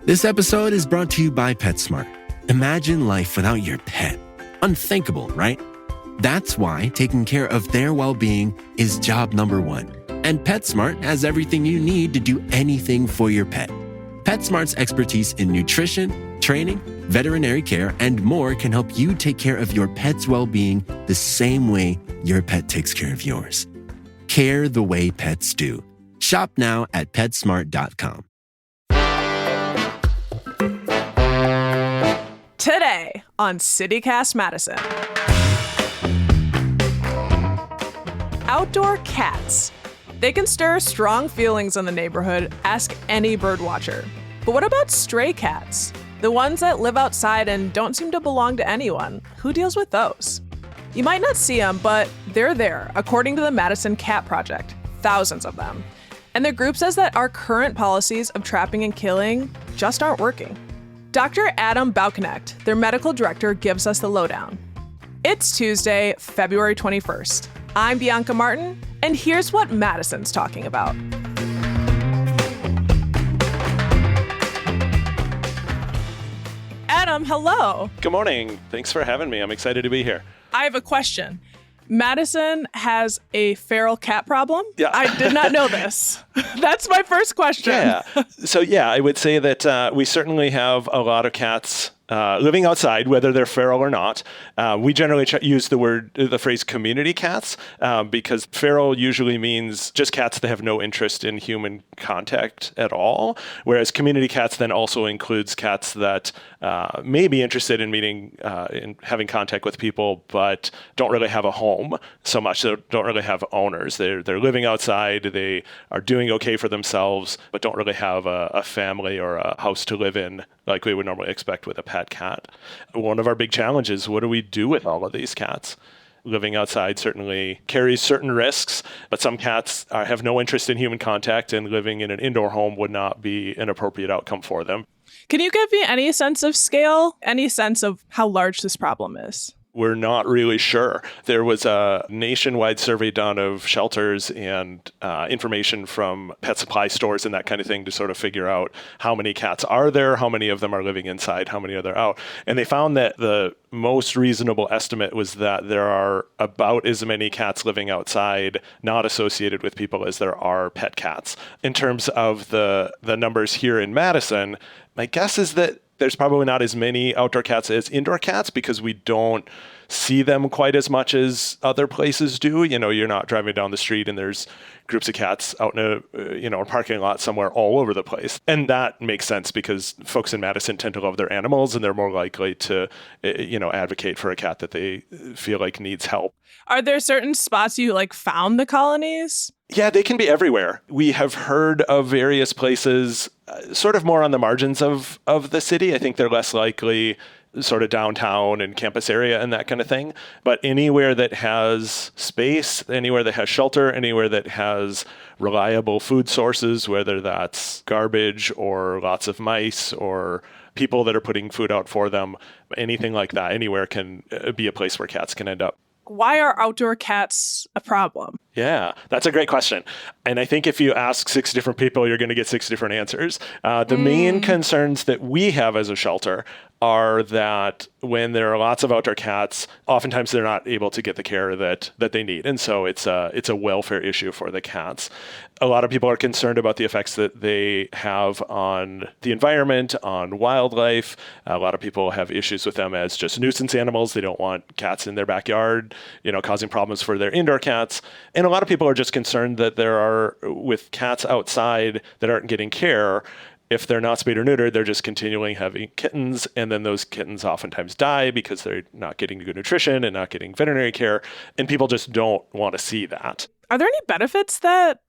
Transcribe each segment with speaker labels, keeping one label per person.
Speaker 1: This episode is brought to you by PetSmart. Imagine life without your pet. Unthinkable, right? That's why taking care of their well-being is job number one. And PetSmart has everything you need to do anything for your pet. PetSmart's expertise in nutrition, training, veterinary care, and more can help you take care of your pet's well-being the same way your pet takes care of yours. Care the way pets do. Shop now at PetSmart.com.
Speaker 2: Today on CityCast Madison. Outdoor cats. They can stir strong feelings in the neighborhood, ask any birdwatcher. But what about stray cats? The ones that live outside and don't seem to belong to anyone. Who deals with those? You might not see them, but they're there, according to the Madison Cat Project. Thousands of them. And the group says that our current policies of trapping and killing just aren't working. Dr. Adam Balknecht, their medical director, gives us the lowdown. It's Tuesday, February 21st. I'm Bianca Martin, and here's what Madison's talking about. Adam, hello.
Speaker 3: Good morning. Thanks for having me. I'm excited to be here.
Speaker 2: I have a question. Madison has a feral cat problem?
Speaker 3: Yeah.
Speaker 2: I did not know this. That's my first question.
Speaker 3: Yeah. So, I would say that we certainly have a lot of cats living outside, whether they're feral or not. We generally use the phrase community cats because feral usually means just cats that have no interest in human contact at all, whereas community cats then also includes cats that may be interested in in having contact with people, but don't really have a home so much. They don't really have owners. They're living outside. They are doing okay for themselves, but don't really have a family or a house to live in like we would normally expect with a pet cat. One of our big challenges, what do we do with all of these cats? Living outside certainly carries certain risks, but some cats have no interest in human contact, and living in an indoor home would not be an appropriate outcome for them.
Speaker 2: Can you give me any sense of scale, any sense of how large this problem is?
Speaker 3: We're not really sure. There was a nationwide survey done of shelters and information from pet supply stores and that kind of thing to sort of figure out how many cats are there, how many of them are living inside, how many are there out. And they found that the most reasonable estimate was that there are about as many cats living outside not associated with people as there are pet cats. In terms of the numbers here in Madison, my guess is that there's probably not as many outdoor cats as indoor cats because we don't see them quite as much as other places do. You know, you're not driving down the street and there's groups of cats out in a parking lot somewhere all over the place. And that makes sense because folks in Madison tend to love their animals and they're more likely to, advocate for a cat that they feel like needs help.
Speaker 2: Are there certain spots you found the colonies?
Speaker 3: Yeah, they can be everywhere. We have heard of various places sort of more on the margins of the city. I think they're less likely sort of downtown and campus area and that kind of thing. But anywhere that has space, anywhere that has shelter, anywhere that has reliable food sources, whether that's garbage or lots of mice or people that are putting food out for them, anything like that, anywhere can be a place where cats can end up.
Speaker 2: Why are outdoor cats a problem?
Speaker 3: Yeah, that's a great question. And I think if you ask 6 different people, you're going to get 6 different answers. The main concerns that we have as a shelter are that when there are lots of outdoor cats, oftentimes they're not able to get the care that they need. And so it's a welfare issue for the cats. A lot of people are concerned about the effects that they have on the environment, on wildlife. A lot of people have issues with them as just nuisance animals. They don't want cats in their backyard, causing problems for their indoor cats. And a lot of people are just concerned that there are, with cats outside that aren't getting care, if they're not spayed or neutered, they're just continually having kittens, and then those kittens oftentimes die because they're not getting good nutrition and not getting veterinary care, and people just don't want to see that.
Speaker 2: Are there any benefits that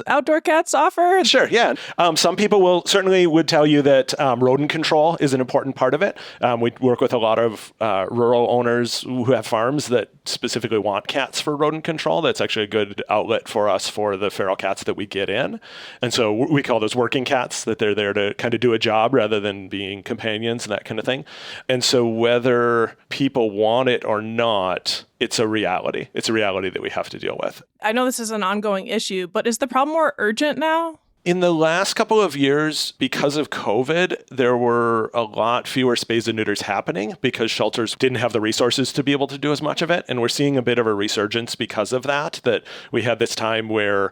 Speaker 2: outdoor cats offer?
Speaker 3: Sure, yeah. Some people would tell you that rodent control is an important part of it. We work with a lot of rural owners who have farms that specifically want cats for rodent control. That's actually a good outlet for us for the feral cats that we get in. And so we call those working cats, that they're there to kind of do a job rather than being companions and that kind of thing. And so whether people want it or not, it's a reality. It's a reality that we have to deal with.
Speaker 2: I know this is an ongoing issue, but is the problem more urgent now?
Speaker 3: In the last couple of years, because of COVID, there were a lot fewer spays and neuters happening because shelters didn't have the resources to be able to do as much of it. And we're seeing a bit of a resurgence because of that we had this time where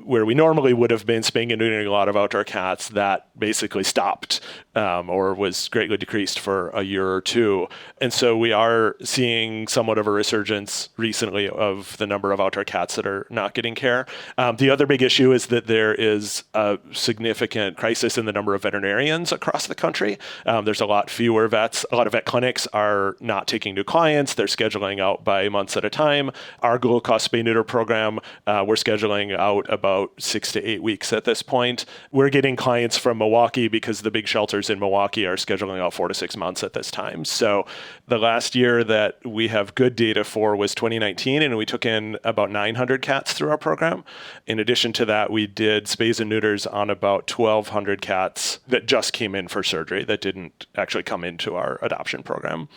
Speaker 3: we normally would have been spaying and neutering a lot of outdoor cats, that basically stopped or was greatly decreased for a year or two. And so we are seeing somewhat of a resurgence recently of the number of outdoor cats that are not getting care. The other big issue is that there is a significant crisis in the number of veterinarians across the country. There's a lot fewer vets. A lot of vet clinics are not taking new clients. They're scheduling out by months at a time. Our low-cost spay-neuter program, we're scheduling out about 6 to 8 weeks at this point. We're getting clients from Milwaukee because the big shelters in Milwaukee are scheduling out 4 to 6 months at this time. So the last year that we have good data for was 2019, and we took in about 900 cats through our program. In addition to that, we did spays and neuters on about 1,200 cats that just came in for surgery that didn't actually come into our adoption program.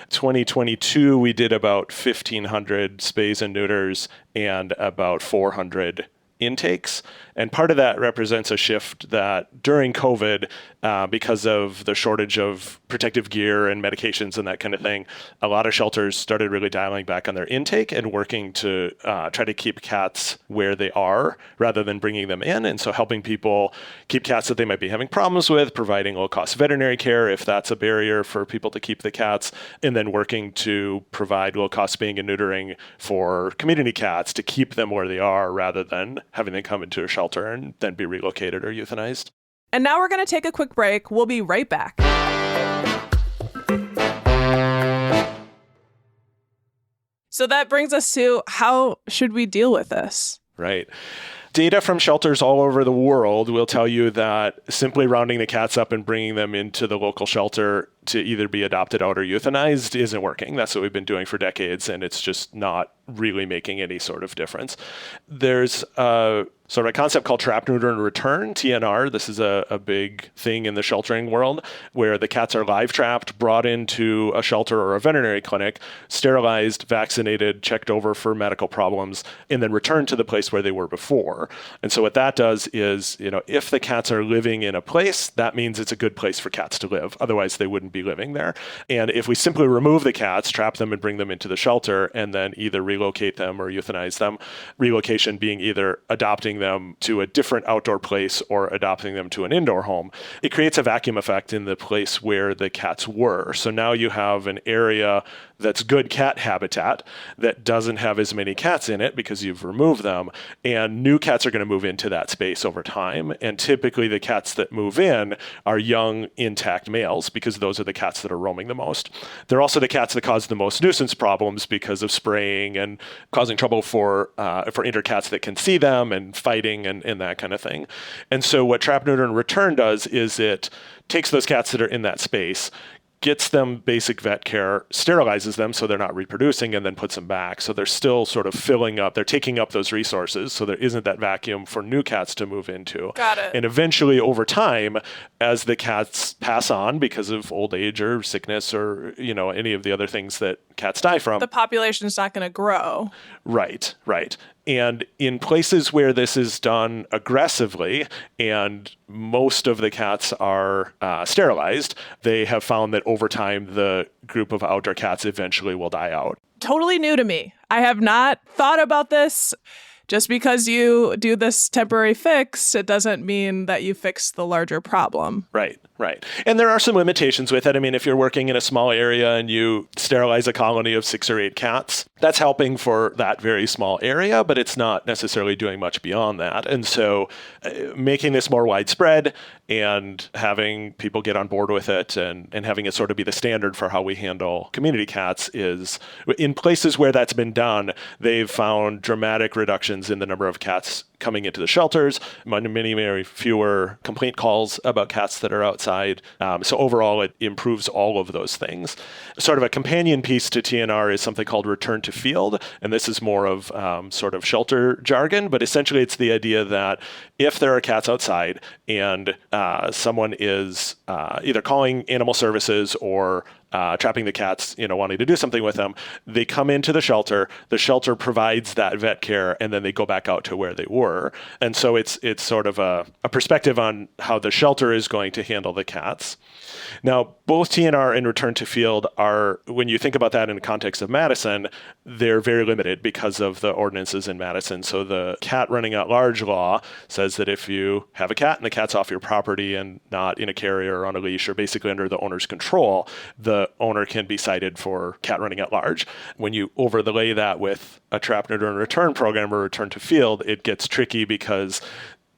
Speaker 3: 2022, we did about 1,500 spays and neuters and about 400 intakes. And part of that represents a shift that during COVID, because of the shortage of protective gear and medications and that kind of thing, a lot of shelters started really dialing back on their intake and working to try to keep cats where they are rather than bringing them in. And so helping people keep cats that they might be having problems with, providing low-cost veterinary care if that's a barrier for people to keep the cats, and then working to provide low-cost spaying and neutering for community cats to keep them where they are rather than having them come into a shelter and then be relocated or euthanized.
Speaker 2: And now we're going to take a quick break. We'll be right back. So that brings us to, how should we deal with this?
Speaker 3: Right. Data from shelters all over the world will tell you that simply rounding the cats up and bringing them into the local shelter to either be adopted out or euthanized isn't working. That's what we've been doing for decades, and it's just not really making any sort of difference. There's a sort of a concept called trap, neuter, and return, TNR. This is a big thing in the sheltering world where the cats are live trapped, brought into a shelter or a veterinary clinic, sterilized, vaccinated, checked over for medical problems, and then returned to the place where they were before. And so what that does is, if the cats are living in a place, that means it's a good place for cats to live. Otherwise, they wouldn't be living there. And if we simply remove the cats, trap them and bring them into the shelter, and then either relocate them or euthanize them, relocation being either adopting them to a different outdoor place or adopting them to an indoor home, it creates a vacuum effect in the place where the cats were. So now you have an area that's good cat habitat that doesn't have as many cats in it because you've removed them, and new cats are going to move into that space over time. And typically the cats that move in are young, intact males because those are the cats that are roaming the most. They're also the cats that cause the most nuisance problems because of spraying and causing trouble for indoor cats that can see them and fighting and that kind of thing. And so what trap, neuter, and return does is it takes those cats that are in that space, gets them basic vet care, sterilizes them so they're not reproducing, and then puts them back. So they're still sort of filling up, they're taking up those resources, so there isn't that vacuum for new cats to move into.
Speaker 2: Got it.
Speaker 3: And eventually, over time, as the cats pass on because of old age or sickness or, any of the other things that cats die from,
Speaker 2: the population's not going to grow.
Speaker 3: Right. And in places where this is done aggressively and most of the cats are sterilized, they have found that over time, the group of outdoor cats eventually will die out.
Speaker 2: Totally new to me. I have not thought about this. Just because you do this temporary fix, it doesn't mean that you fix the larger problem.
Speaker 3: Right. And there are some limitations with it. I mean, if you're working in a small area and you sterilize a colony of 6 or 8 cats, that's helping for that very small area, but it's not necessarily doing much beyond that. And so making this more widespread and having people get on board with it and having it sort of be the standard for how we handle community cats is, in places where that's been done, they've found dramatic reductions in the number of cats coming into the shelters, many fewer complaint calls about cats that are outside. So overall, it improves all of those things. Sort of a companion piece to TNR is something called return to field. And this is more of sort of shelter jargon, but essentially it's the idea that if there are cats outside and someone is either calling animal services or trapping the cats, wanting to do something with them, they come into the shelter provides that vet care, and then they go back out to where they were. fur. And so it's sort of a perspective on how the shelter is going to handle the cats. Now, both TNR and return to field are, when you think about that in the context of Madison, they're very limited because of the ordinances in Madison. So the cat running at large law says that if you have a cat and the cat's off your property and not in a carrier or on a leash or basically under the owner's control, the owner can be cited for cat running at large. When you overlay that with a trap, neuter, and return program or return to field, it gets tricky because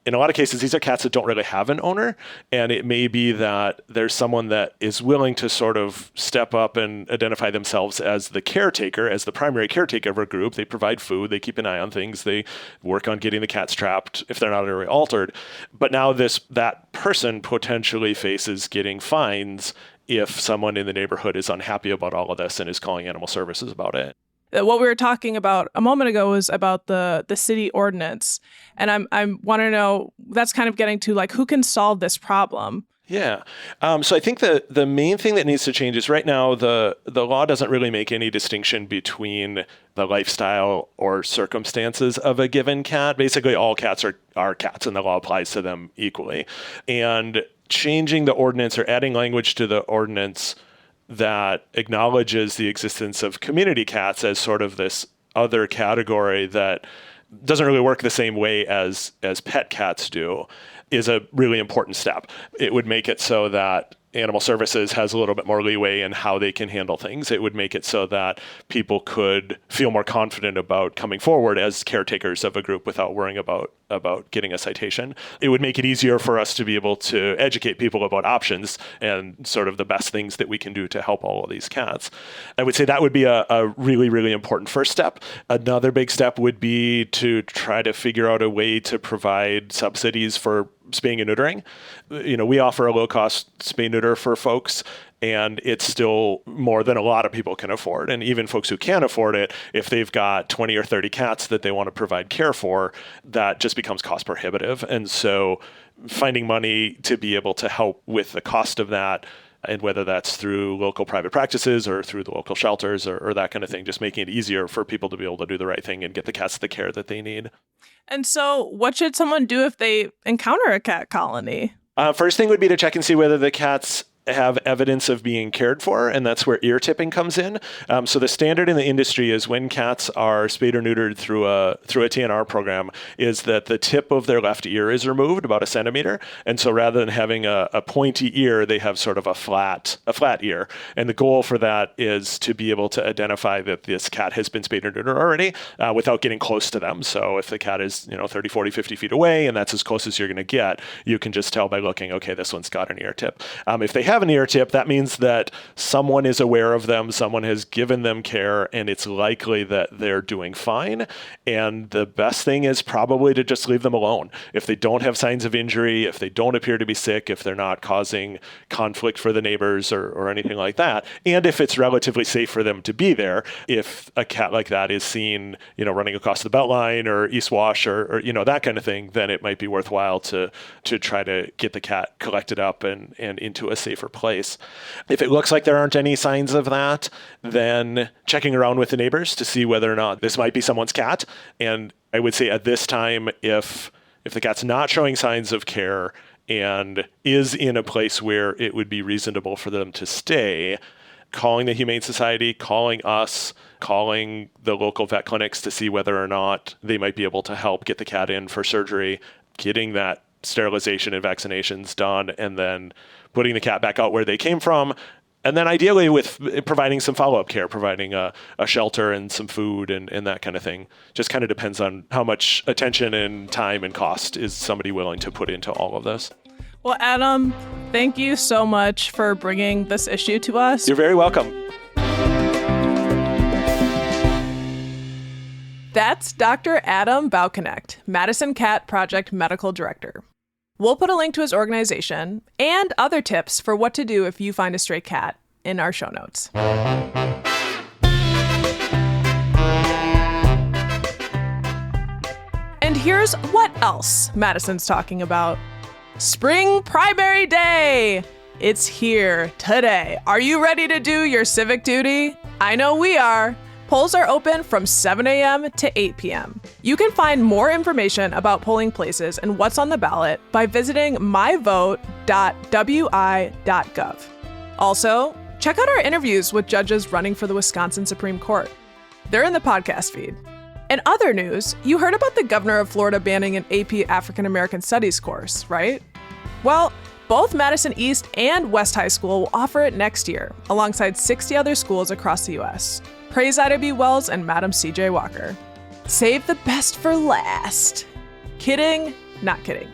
Speaker 3: in a lot of cases, these are cats that don't really have an owner. And it may be that there's someone that is willing to sort of step up and identify themselves as the caretaker, as the primary caretaker of a group. They provide food, they keep an eye on things, they work on getting the cats trapped if they're not already altered. But now that person potentially faces getting fines if someone in the neighborhood is unhappy about all of this and is calling animal services about it.
Speaker 2: What we were talking about a moment ago was about the city ordinance. And I want to know, that's kind of getting to like, who can solve this problem?
Speaker 3: Yeah. So I think the main thing that needs to change is right now, the law doesn't really make any distinction between the lifestyle or circumstances of a given cat. Basically, all cats are cats and the law applies to them equally. And changing the ordinance or adding language to the ordinance that acknowledges the existence of community cats as sort of this other category that doesn't really work the same way as pet cats do is a really important step. It would make it so that Animal Services has a little bit more leeway in how they can handle things. It would make it so that people could feel more confident about coming forward as caretakers of a group without worrying about getting a citation. It would make it easier for us to be able to educate people about options and sort of the best things that we can do to help all of these cats. I would say that would be a really, really important first step. Another big step would be to try to figure out a way to provide subsidies for spaying and neutering. We offer a low-cost spay neuter for folks, and it's still more than a lot of people can afford. And even folks who can't afford it, if they've got 20 or 30 cats that they want to provide care for, that just becomes cost prohibitive. And so finding money to be able to help with the cost of that, and whether that's through local private practices or through the local shelters or that kind of thing, just making it easier for people to be able to do the right thing and get the cats the care that they need.
Speaker 2: And so what should someone do if they encounter a cat colony?
Speaker 3: First thing would be to check and see whether the cats have evidence of being cared for, and that's where ear tipping comes in. So the standard in the industry is when cats are spayed or neutered through a TNR program is that the tip of their left ear is removed about 1 centimeter. And so rather than having a pointy ear, they have sort of a flat ear. And the goal for that is to be able to identify that this cat has been spayed or neutered already without getting close to them. So if the cat is 30, 40, 50 feet away, and that's as close as you're going to get, you can just tell by looking, okay, this one's got an ear tip. If they have an ear tip, that means that someone is aware of them, someone has given them care, and it's likely that they're doing fine. And the best thing is probably to just leave them alone. If they don't have signs of injury, if they don't appear to be sick, if they're not causing conflict for the neighbors or anything like that, and if it's relatively safe for them to be there, if a cat like that is seen, running across the Beltline or East Wash or that kind of thing, then it might be worthwhile to try to get the cat collected up and into a safer place. If it looks like there aren't any signs of that, then checking around with the neighbors to see whether or not this might be someone's cat. And I would say at this time, if the cat's not showing signs of care and is in a place where it would be reasonable for them to stay, calling the Humane Society, calling us, calling the local vet clinics to see whether or not they might be able to help get the cat in for surgery, getting that sterilization and vaccinations done, and then putting the cat back out where they came from. And then ideally with providing some follow-up care, providing a shelter and some food and that kind of thing. Just kind of depends on how much attention and time and cost is somebody willing to put into all of this.
Speaker 2: Well, Adam, thank you so much for bringing this issue to us.
Speaker 3: You're very welcome.
Speaker 2: That's Dr. Adam Bauconnect, Madison Cat Project Medical Director. We'll put a link to his organization and other tips for what to do if you find a stray cat in our show notes. And here's what else Madison's talking about. Spring Primary Day! It's here today. Are you ready to do your civic duty? I know we are. Polls are open from 7 a.m. to 8 p.m. You can find more information about polling places and what's on the ballot by visiting myvote.wi.gov. Also, check out our interviews with judges running for the Wisconsin Supreme Court. They're in the podcast feed. In other news, you heard about the governor of Florida banning an AP African American Studies course, right? Well, both Madison East and West High School will offer it next year, alongside 60 other schools across the U.S. Praise Ida B. Wells and Madam C.J. Walker. Save the best for last. Kidding, not kidding.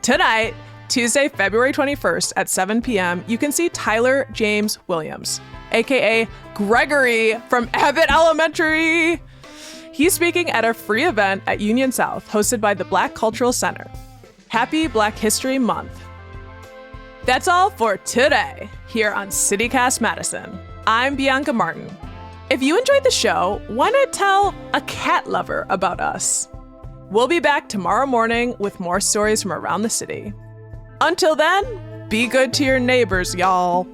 Speaker 2: Tonight, Tuesday, February 21st at 7 p.m., you can see Tyler James Williams, aka Gregory from Abbott Elementary. He's speaking at a free event at Union South, hosted by the Black Cultural Center. Happy Black History Month. That's all for today here on CityCast Madison. I'm Bianca Martin. If you enjoyed the show, why not tell a cat lover about us? We'll be back tomorrow morning with more stories from around the city. Until then, be good to your neighbors, y'all.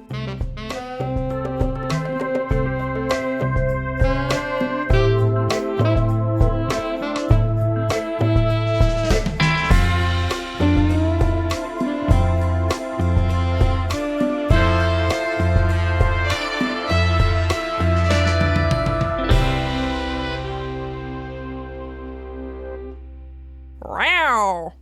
Speaker 2: Wow.